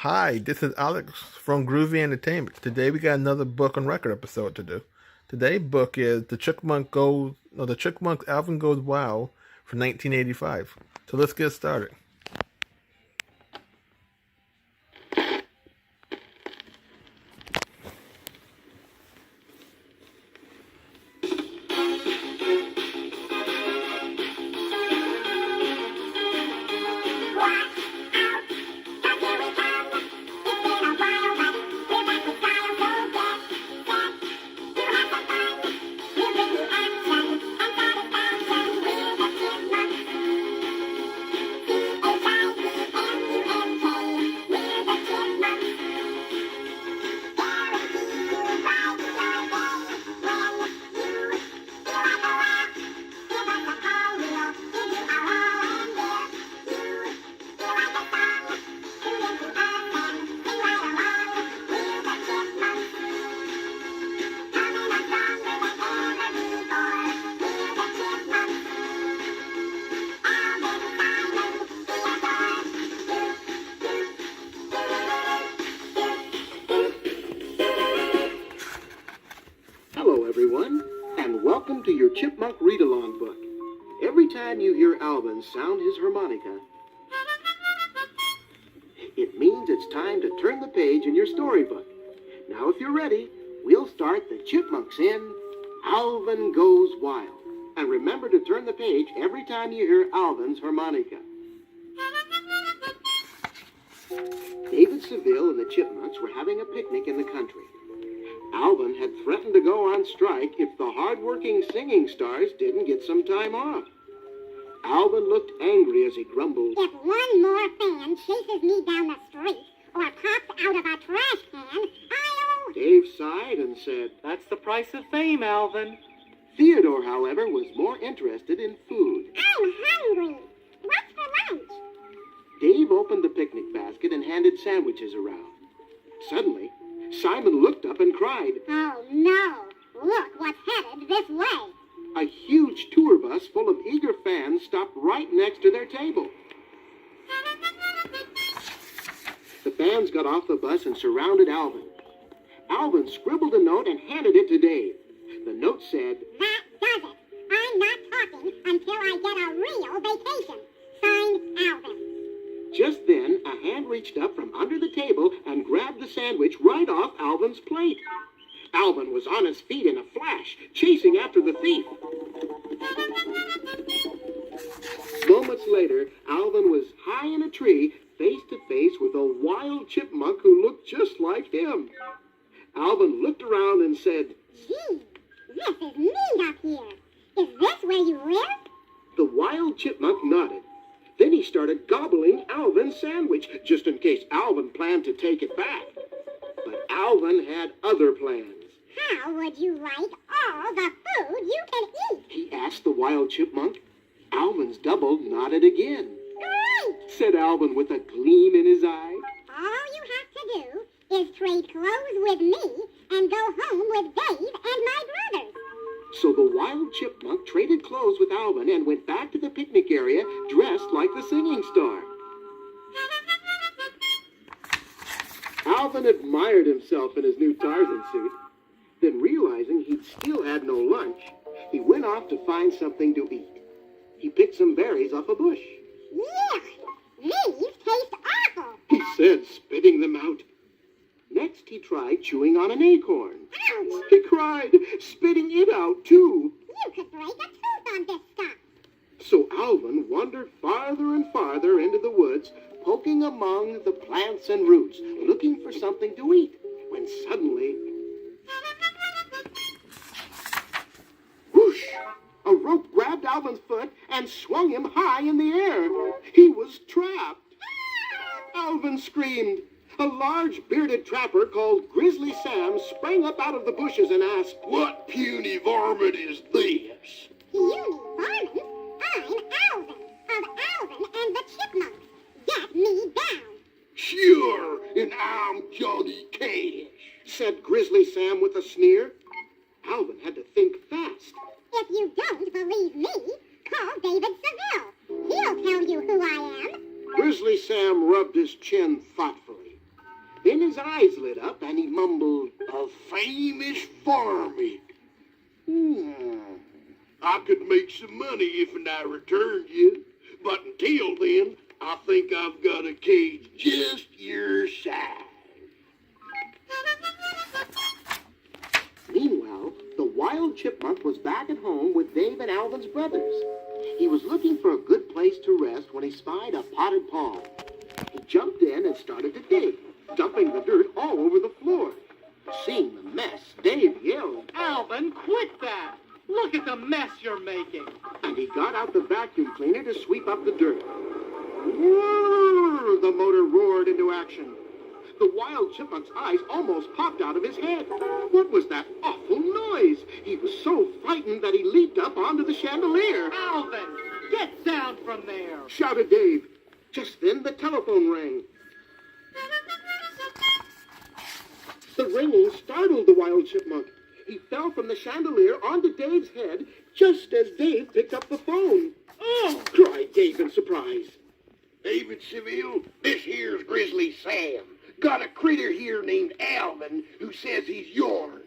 Hi, this is Alex from Groovy Entertainment. Today we got another book on record episode to do. Today's book is The Chipmunks Alvin Goes Wild from 1985. So let's get started. Hello, everyone, and welcome to your Chipmunk Read-Along book. Every time you hear Alvin sound his harmonica, it means it's time to turn the page in your storybook. Now, if you're ready, we'll start the Chipmunks in Alvin Goes Wild. And remember to turn the page every time you hear Alvin's harmonica. David Seville and the Chipmunks were having a picnic in the country. Alvin had threatened to go on strike if the hard-working singing stars didn't get some time off. Alvin looked angry as he grumbled, "If one more fan chases me down the street or pops out of a trash can, I'll..." Dave sighed and said, "That's the price of fame, Alvin." Theodore, however, was more interested in food. "I'm hungry. What's for lunch?" Dave opened the picnic basket and handed sandwiches around. Suddenly, Simon looked up and cried, "Oh no! Look what's headed this way!" A huge tour bus full of eager fans stopped right next to their table. The fans got off the bus and surrounded Alvin. Alvin scribbled a note and handed it to Dave. The note said, "That does it. I'm not talking until I get a real vacation. Signed, Alvin." Just then, a hand reached up from under the table and grabbed the sandwich right off Alvin's plate. Alvin was on his feet in a flash, chasing after the thief. Moments later, Alvin was high in a tree, face to face with a wild chipmunk who looked just like him. Alvin looked around and said, "Gee, this is neat up here. Is this where you live?" The wild chipmunk nodded. Then he started gobbling Alvin's sandwich, just in case Alvin planned to take it back. But Alvin had other plans. "How would you like all the food you can eat?" He asked the wild chipmunk. Alvin's double nodded again. "Great! Said Alvin with a gleam in his eye. All you have to do is trade clothes with me and go home with Dave and my brothers." So the wild chipmunk traded clothes with Alvin and went back to the picnic area dressed like the singing star. Alvin admired himself in his new Tarzan suit. Then realizing he'd still had no lunch, he went off to find something to eat. He picked some berries off a bush. "Yuck! These taste awful!" He said, spitting them out. Next, he tried chewing on an acorn. "Ouch! He cried, spitting it out, too. You could break a tooth on this stuff." So Alvin wandered farther and farther into the woods, poking among the plants and roots, looking for something to eat, when suddenly, whoosh! A rope grabbed Alvin's foot and swung him high in the air. He was trapped. Alvin screamed. A large bearded trapper called Grizzly Sam sprang up out of the bushes and asked, "What puny varmint is this?" "Puny varmint? I'm Alvin, of Alvin and the Chipmunks. Get me down." "Sure, and I'm Johnny Cash," said Grizzly Sam with a sneer. Alvin had to think fast. "If you don't believe me, call David Seville. He'll tell you who I am." Grizzly Sam rubbed his chin thoughtfully. Alvin's eyes lit up and he mumbled, "A famous farming. I could make some money if I returned you. But until then, I think I've got a cage just your size." Meanwhile, the wild chipmunk was back at home with Dave and Alvin's brothers. He was looking for a good place to rest when he spied a potted palm. He jumped in and started to dig, dumping the dirt all over the floor. Seeing the mess, Dave yelled, Alvin, quit that! Look at the mess you're making. and he got out the vacuum cleaner to sweep up the dirt. Whirr! The motor roared into action. The wild chipmunk's eyes almost popped out of his head. What was that awful noise? He was so frightened that he leaped up onto the chandelier. Alvin, get down from there. Shouted Dave. Just then the telephone rang. The ringing startled the wild chipmunk. He fell from the chandelier onto Dave's head just as Dave picked up the phone. "Oh!" cried Dave in surprise. "David Seville, this here's Grizzly Sam. Got a critter here named Alvin who says he's yourn.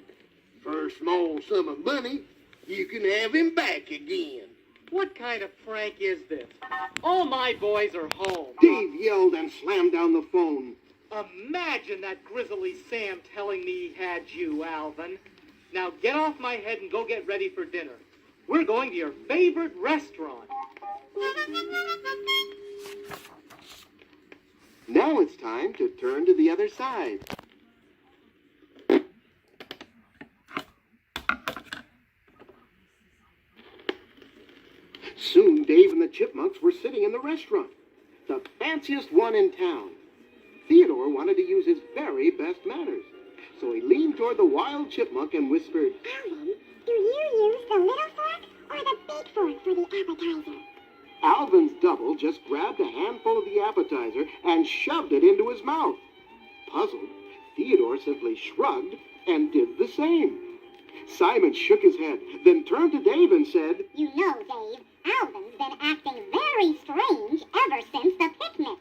For a small sum of money, you can have him back again." What kind of prank is this? All my boys are home. Dave yelled and slammed down the phone. Imagine that grizzly Sam telling me he had you, Alvin. Now get off my head and go get ready for dinner. We're going to your favorite restaurant. Now it's time to turn to the other side. Soon Dave and the chipmunks were sitting in the restaurant, the fanciest one in town. Theodore wanted to use his very best manners, so he leaned toward the wild chipmunk and whispered, Alvin, do you use the little fork or the big fork for the appetizer? Alvin's double just grabbed a handful of the appetizer and shoved it into his mouth. Puzzled, Theodore simply shrugged and did the same. Simon shook his head, then turned to Dave and said, You know, Dave, Alvin's been acting very strange ever since the picnic.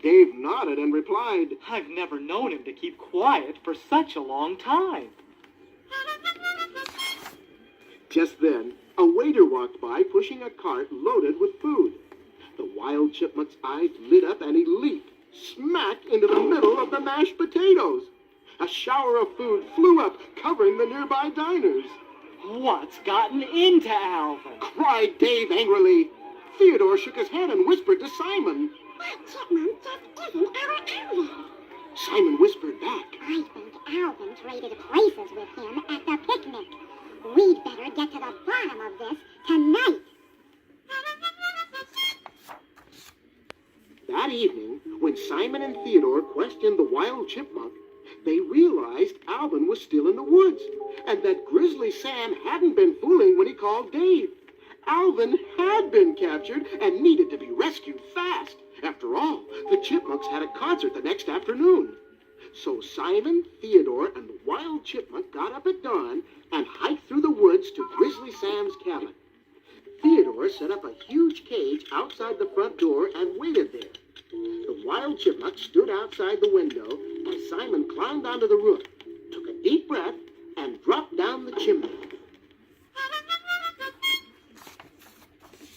Dave nodded and replied, I've never known him to keep quiet for such a long time. Just then, a waiter walked by pushing a cart loaded with food. The wild chipmunk's eyes lit up and he leaped smack into the middle of the mashed potatoes. A shower of food flew up, covering the nearby diners. What's gotten into Alvin? Cried Dave angrily. Theodore shook his head and whispered to Simon. That chipmunk just isn't our Alvin. Simon whispered back. I think Alvin traded places with him at the picnic. We'd better get to the bottom of this tonight. That evening, when Simon and Theodore questioned the wild chipmunk, they realized Alvin was still in the woods, and that Grizzly Sam hadn't been fooling when he called Dave. Alvin had been captured and needed to be rescued fast. After all, the chipmunks had a concert the next afternoon. So Simon, Theodore, and the wild chipmunk got up at dawn and hiked through the woods to Grizzly Sam's cabin. Theodore set up a huge cage outside the front door and waited there. The wild chipmunk stood outside the window as Simon climbed onto the roof, took a deep breath, and dropped down the chimney.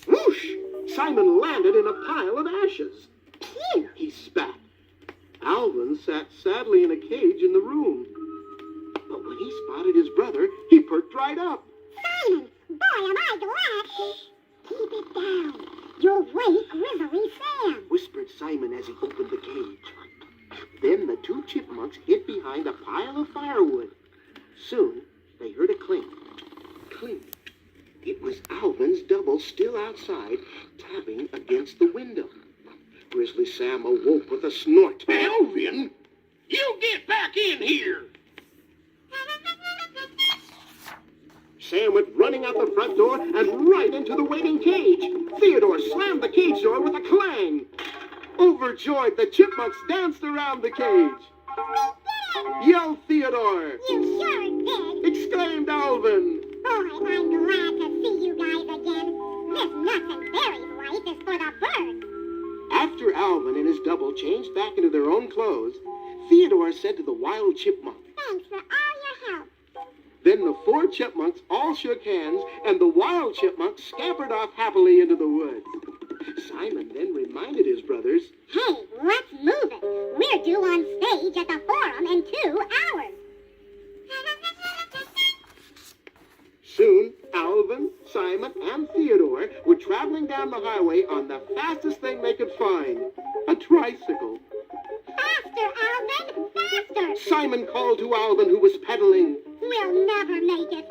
Whoosh! Simon landed in a pile of ashes. Phew! He spat. Alvin sat sadly in a cage in the room. But when he spotted his brother, he perked right up. Simon, boy, am I glad. Keep it down. You'll wake Grizzly Sam. Whispered Simon as he opened the cage. Then the two chipmunks hid behind a pile of firewood. Soon, they heard a clink. Clink. It was Alvin's double still outside, tapping against the window. Grizzly Sam awoke with a snort. Alvin, you get back in here! Sam went running out the front door and right into the waiting cage. Theodore slammed the cage door with a clang. Overjoyed, the chipmunks danced around the cage. Yelled Theodore. You sure did. Exclaimed Alvin. Boy, I'm glad to see you guys again. This nuts and berries life is for the birds. After Alvin and his double changed back into their own clothes, Theodore said to the wild chipmunk, Thanks for all your help. Then the 4 chipmunks all shook hands, and the wild chipmunk scampered off happily into the woods. Simon then reminded his brothers, Hey, let's move it. We're due on stage at the Forum in 2 hours. Soon, Alvin, Simon, and Theodore were traveling down the highway on the fastest thing they could find, a tricycle. Faster, Alvin, faster. Simon called to Alvin, who was pedaling. We'll never make it.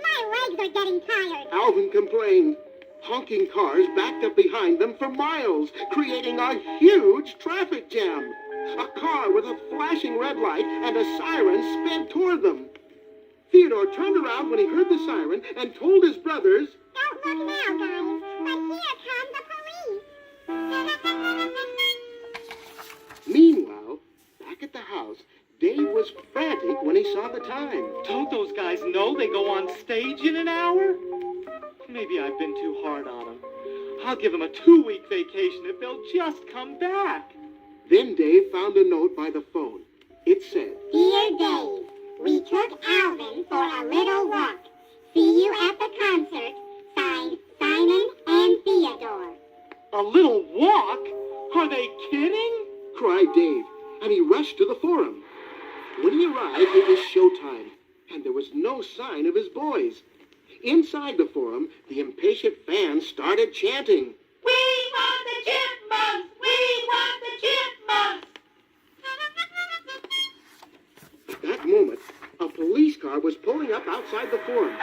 My legs are getting tired. Alvin complained. Honking cars backed up behind them for miles, creating a huge traffic jam. A car with a flashing red light and a siren sped toward them. Theodore turned around when he heard the siren and told his brothers, Don't look now, guys, but here comes the police. Meanwhile, back at the house, Dave was frantic when he saw the time. Don't those guys know they go on stage in an hour? Maybe I've been too hard on them. I'll give them a 2-week vacation if they'll just come back. Then Dave found a note by the phone. It said, Dear Dave, we took Alvin for a little walk. See you at the concert. Signed, Simon and Theodore. A little walk? Are they kidding? cried Dave, and he rushed to the Forum. When he arrived, it was showtime, and there was no sign of his boys. Inside the Forum, the impatient fans started chanting, We want the chipmunks! We want the chipmunks! At that moment, a police car was pulling up outside the Forum.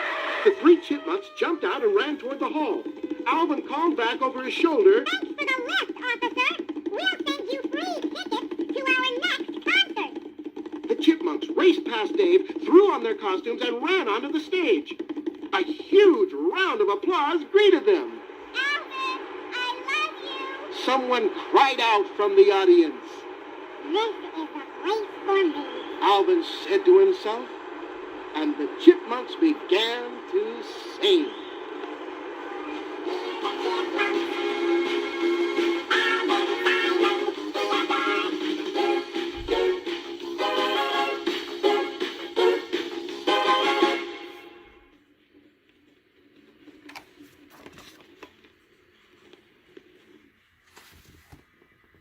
The 3 chipmunks jumped out and ran toward the hall. Alvin called back over his shoulder, Thanks for the lift, officer. We'll send you free tickets to our next concert. The chipmunks raced past Dave, threw on their costumes, and ran onto the stage. A huge round of applause greeted them. Alvin, I love you. Someone cried out from the audience. This is the place for me. Alvin said to himself, and the chipmunks began to sing.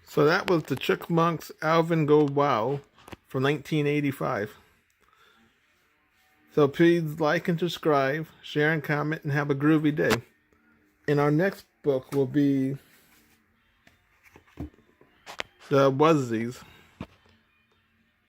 So that was the Chipmunks Alvin Go Wow from 1985. So please like and subscribe, share and comment, and have a groovy day. And our next book will be The Wuzzies.